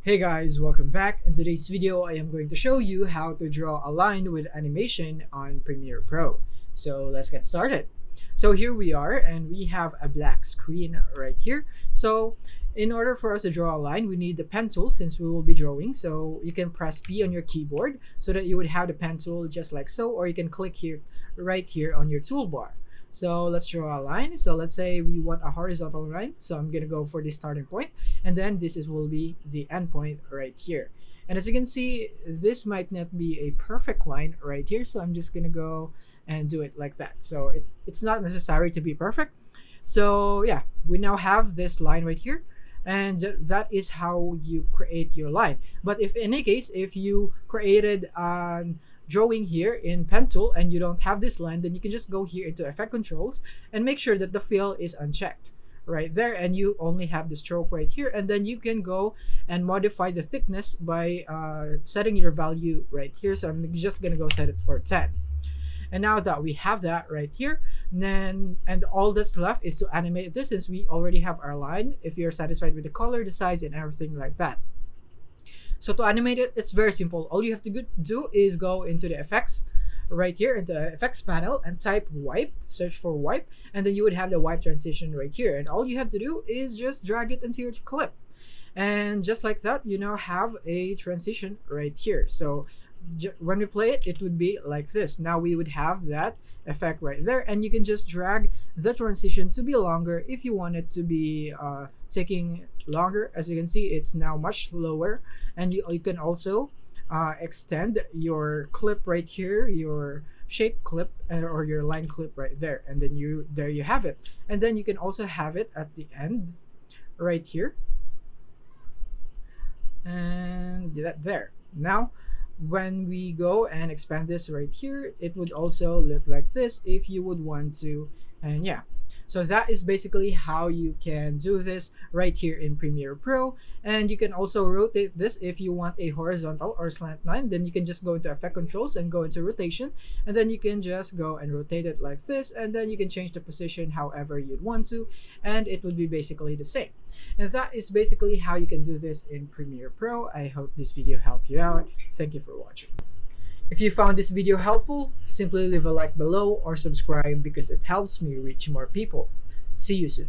Hey guys, welcome back. In today's video, I am going to show you how to draw a line with animation on Premiere Pro. So let's get started. So here we are and we have a black screen right here. So in order for us to draw a line, we need the pen tool since we will be drawing. So you can press P on your keyboard so that you would have the pen tool just like so, or you can click here, right here on your toolbar. So let's draw a line. So let's say we want a horizontal line. So I'm gonna go for the starting point, and then will be the end point right here. And as you can see, this might not be a perfect line right here. So I'm just gonna go and do it like that. So it's not necessary to be perfect. So yeah, we now have this line right here. And that is how you create your line. But if in any case, if you created an drawing here in pen tool and you don't have this line, then you can just go here into effect controls and make sure that the fill is unchecked right there, and you only have the stroke right here, and then you can go and modify the thickness by setting your value right here. So I'm just gonna go set it for 10. And now that we have that right here, then all that's left is to animate this since we already have our line. If you're satisfied with the color, the size, and everything like that. So to animate it, it's very simple. All you have to do is go into the effects right here in the effects panel and type wipe, search for wipe, and then you would have the wipe transition right here. And all you have to do is just drag it into your clip. And just like that, you now have a transition right here. So when we play it, it would be like this. Now we would have that effect right there, and you can just drag the transition to be longer if you want it to be taking longer. As you can see, it's now much lower, and you can also extend your clip right here, your shape clip or your line clip right there, and then there you have it. And then you can also have it at the end right here, and that there. Now when we go and expand this right here, it would also look like this if you would want to. And yeah, so that is basically how you can do this right here in Premiere Pro. And you can also rotate this if you want a horizontal or slant line. Then you can just go into effect controls and go into rotation, and then you can just go and rotate it like this, and then you can change the position however you'd want to, and it would be basically the same. And that is basically how you can do this in Premiere Pro. I hope this video helped you out. Thank you for watching. If you found this video helpful, simply leave a like below or subscribe because it helps me reach more people. See you soon.